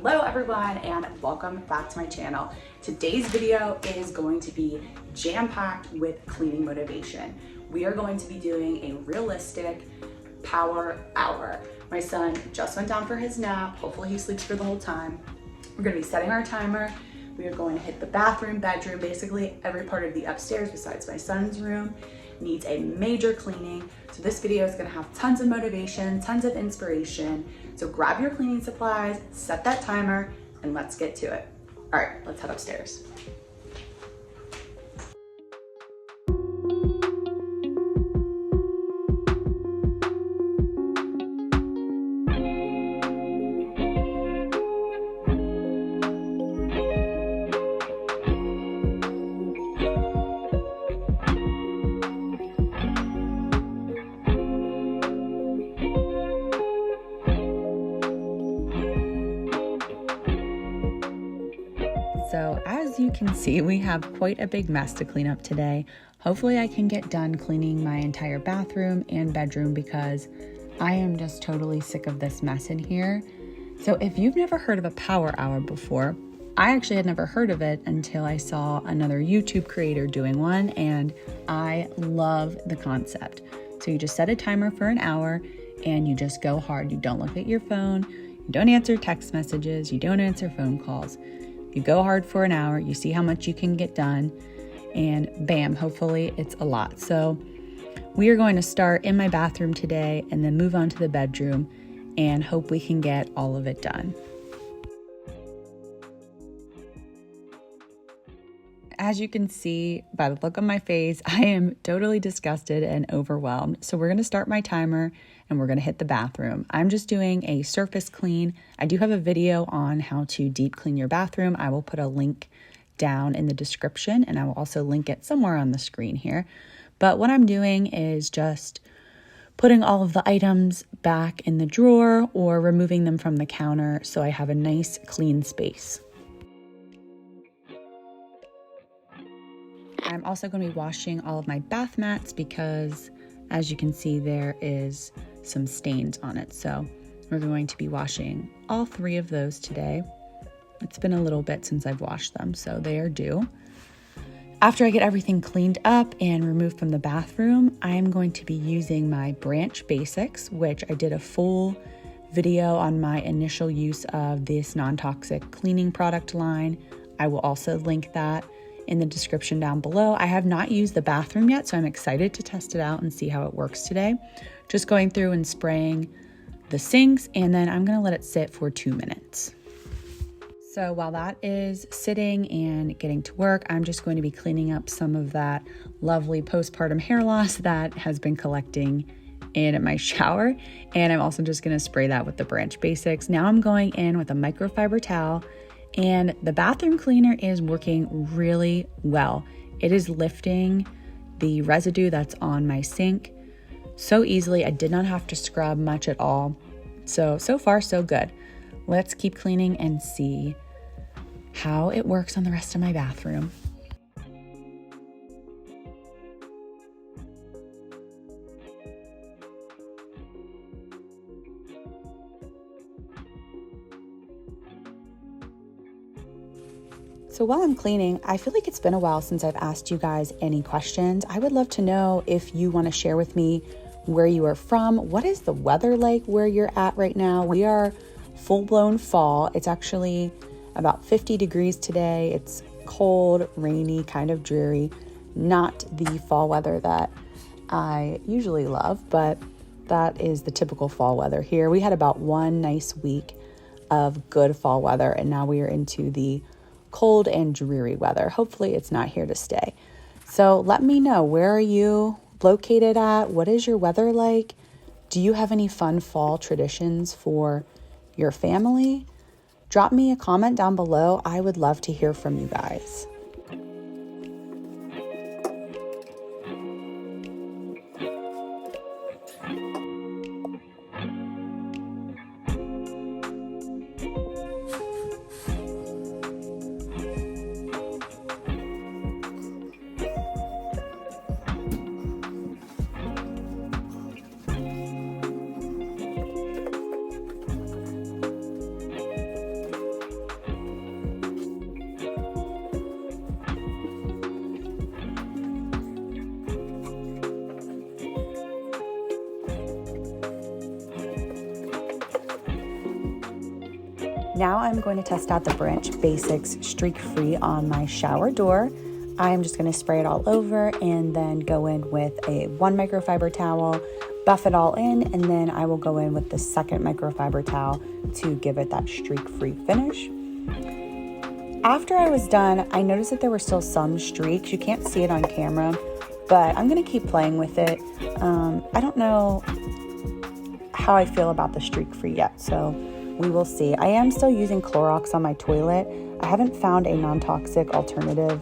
Hello everyone and welcome back to my channel. Today's video is going to be jam-packed with cleaning motivation. We are going to be doing a realistic power hour. My son just went down for his nap. Hopefully he sleeps for the whole time. We're gonna be setting our timer. We are going to hit the bathroom, bedroom, basically every part of the upstairs besides my son's room needs a major cleaning. So this video is gonna have tons of motivation, tons of inspiration. So grab your cleaning supplies, set that timer, and let's get to it. All right, let's head upstairs. So as you can see, we have quite a big mess to clean up today. Hopefully I can get done cleaning my entire bathroom and bedroom because I am just totally sick of this mess in here. So if you've never heard of a power hour before, I actually had never heard of it until I saw another YouTube creator doing one, and I love the concept. So you just set a timer for an hour and you just go hard. You don't look at your phone, you don't answer text messages, you don't answer phone calls. You go hard for an hour, you see how much you can get done, and bam, hopefully it's a lot. So we are going to start in my bathroom today and then move on to the bedroom and hope we can get all of it done. As you can see by the look on my face, I am totally disgusted and overwhelmed. So we're going to start my timer and we're going to hit the bathroom. I'm just doing a surface clean. I do have a video on how to deep clean your bathroom. I will put a link down in the description and I will also link it somewhere on the screen here. But what I'm doing is just putting all of the items back in the drawer or removing them from the counter so I have a nice clean space. I'm also going to be washing all of my bath mats because, as you can see, there is some stains on it. So we're going to be washing all 3 of those today. It's been a little bit since I've washed them, so they are due. After I get everything cleaned up and removed from the bathroom, I'm going to be using my Branch Basics, which I did a full video on my initial use of this non-toxic cleaning product line. I will also link that in the description down below. I have not used the bathroom yet, so I'm excited to test it out and see how it works today. Just going through and spraying the sinks, and then I'm gonna let it sit for 2 minutes. So while that is sitting and getting to work, I'm just going to be cleaning up some of that lovely postpartum hair loss that has been collecting in my shower. And I'm also just gonna spray that with the Branch Basics. Now I'm going in with a microfiber towel, and the bathroom cleaner is working really well. It is lifting the residue that's on my sink so easily. I did not have to scrub much at all. So far, so good. Let's keep cleaning and see how it works on the rest of my bathroom. So while I'm cleaning, I feel like it's been a while since I've asked you guys any questions. I would love to know if you want to share with me where you are from. What is the weather like where you're at right now? We are full-blown fall. It's actually about 50 degrees today. It's cold, rainy, kind of dreary. Not the fall weather that I usually love, but that is the typical fall weather here. We had about 1 nice week of good fall weather, and now we are into the cold and dreary weather. Hopefully it's not here to stay. So let me know, where are you located at? What is your weather like? Do you have any fun fall traditions for your family? Drop me a comment down below. I would love to hear from you guys. Now I'm going to test out the Branch Basics Streak Free on my shower door. I'm just going to spray it all over and then go in with a 1 microfiber towel, buff it all in, and then I will go in with the second microfiber towel to give it that streak-free finish. After I was done, I noticed that there were still some streaks. You can't see it on camera, but I'm going to keep playing with it. I don't know how I feel about the streak-free yet, so we will see. I am still using Clorox on my toilet. I haven't found a non-toxic alternative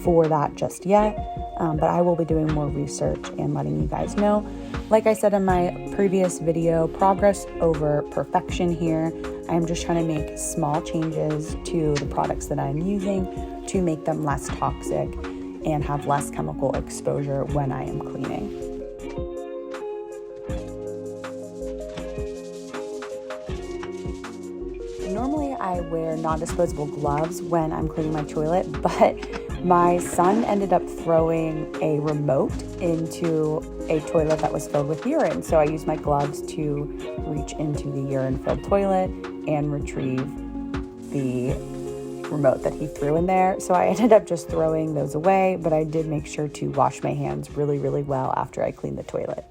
for that just yet, but I will be doing more research and letting you guys know. Like I said in my previous video, progress over perfection here. I'm just trying to make small changes to the products that I'm using to make them less toxic and have less chemical exposure when I am cleaning. Normally I wear non-disposable gloves when I'm cleaning my toilet, but my son ended up throwing a remote into a toilet that was filled with urine. So I used my gloves to reach into the urine-filled toilet and retrieve the remote that he threw in there. So I ended up just throwing those away, but I did make sure to wash my hands really, really well after I cleaned the toilet.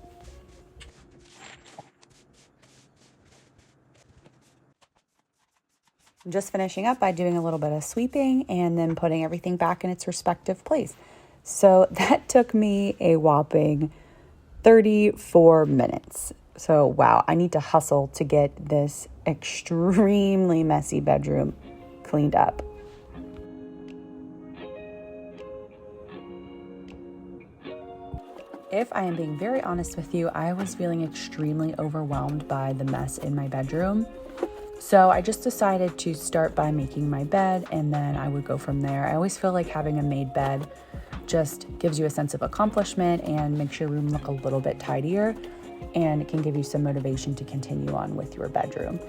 I'm just finishing up by doing a little bit of sweeping and then putting everything back in its respective place. So that took me a whopping 34 minutes. So wow, I need to hustle to get this extremely messy bedroom cleaned up. If I am being very honest with you, I was feeling extremely overwhelmed by the mess in my bedroom. So I just decided to start by making my bed and then I would go from there. I always feel like having a made bed just gives you a sense of accomplishment and makes your room look a little bit tidier, and it can give you some motivation to continue on with your bedroom.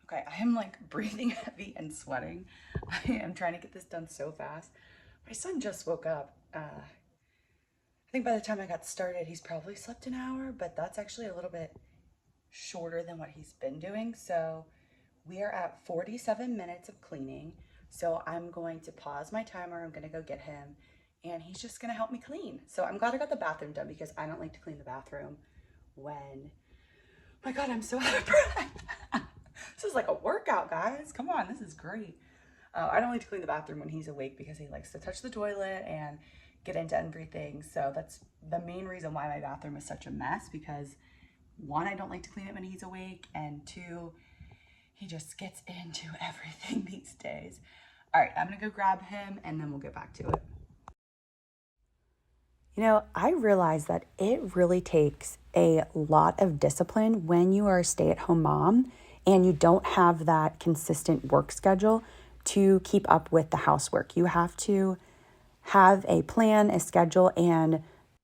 Okay, I am like breathing heavy and sweating. I am trying to get this done so fast. My son just woke up. I think by the time I got started, he's probably slept an hour, but that's actually a little bit shorter than what he's been doing. So we are at 47 minutes of cleaning. So I'm going to pause my timer. I'm gonna go get him and he's just gonna help me clean. So I'm glad I got the bathroom done because I don't like to clean the bathroom when, my God, I'm so out of breath. This is like a workout, guys. Come on, this is great. I don't like to clean the bathroom when he's awake because he likes to touch the toilet and get into everything. So that's the main reason why my bathroom is such a mess, because one, I don't like to clean it when he's awake, and two, he just gets into everything these days. All right, I'm gonna go grab him and then we'll get back to it. You know, I realize that it really takes a lot of discipline when you are a stay-at-home mom and you don't have that consistent work schedule to keep up with the housework. You have to have a plan, a schedule, and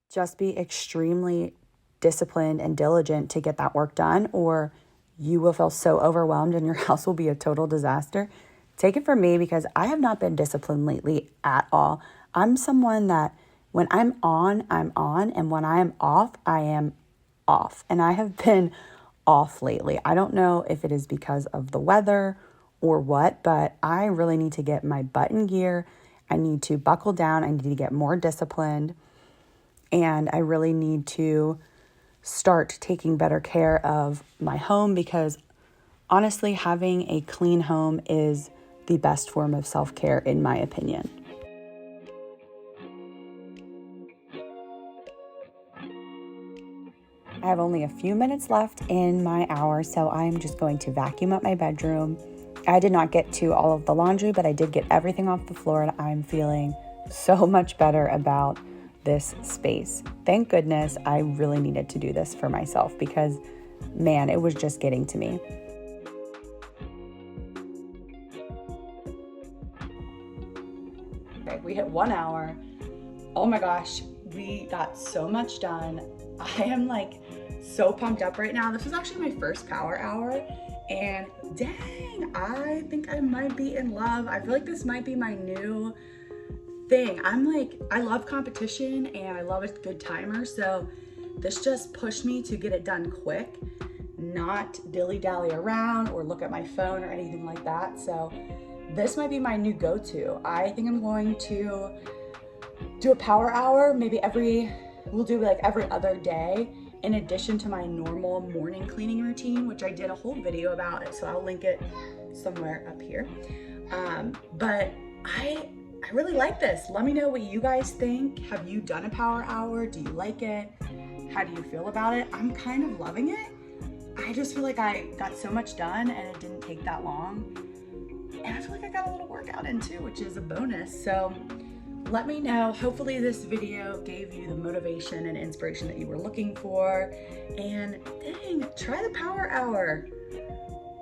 just be extremely disciplined and diligent to get that work done, or you will feel so overwhelmed and your house will be a total disaster. Take it from me, because I have not been disciplined lately at all. I'm someone that when I'm on, and when I am off, I am off. And I have been off lately. I don't know if it is because of the weather or what, but I really need to get my butt in gear. I need to buckle down. I need to get more disciplined. And I really need to start taking better care of my home, because honestly, having a clean home is the best form of self-care, in my opinion. I have only a few minutes left in my hour, so I am just going to vacuum up my bedroom. I did not get to all of the laundry, but I did get everything off the floor, and I'm feeling so much better about this space. Thank goodness I really needed to do this for myself because, man, it was just getting to me. Okay, we hit 1 hour. Oh my gosh, we got so much done. I am like so pumped up right now. This was actually my first power hour, and dang, I think I might be in love. I feel like this might be my new thing. I love competition and I love a good timer, so this just pushed me to get it done quick, not dilly-dally around or look at my phone or anything like that. So this might be my new go-to. I think I'm going to do a power hour, we'll do like every other day, in addition to my normal morning cleaning routine, which I did a whole video about it, so I'll link it somewhere up here. But I really like this. Let me know what you guys think. Have you done a power hour? Do you like it? How do you feel about it? I'm kind of loving it. I just feel like I got so much done and it didn't take that long. And I feel like I got a little workout in too, which is a bonus. So let me know. Hopefully this video gave you the motivation and inspiration that you were looking for. And dang, try the power hour.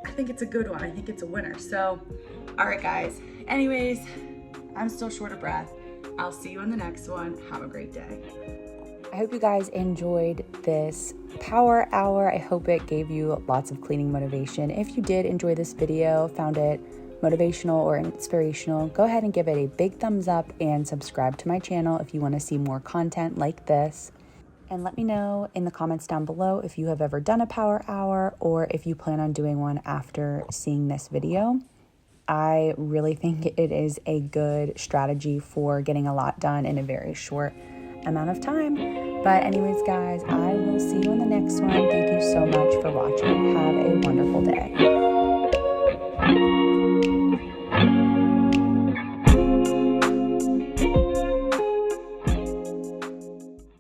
I think it's a good one. I think it's a winner. So, all right, guys. Anyways, I'm still short of breath. I'll see you on the next one. Have a great day. I hope you guys enjoyed this power hour. I hope it gave you lots of cleaning motivation. If you did enjoy this video, found it motivational or inspirational, go ahead and give it a big thumbs up and subscribe to my channel if you want to see more content like this. And let me know in the comments down below if you have ever done a power hour or if you plan on doing one after seeing this video. I really think it is a good strategy for getting a lot done in a very short amount of time. But anyways, guys, I will see you in the next one. Thank you so much for watching. Have a wonderful day.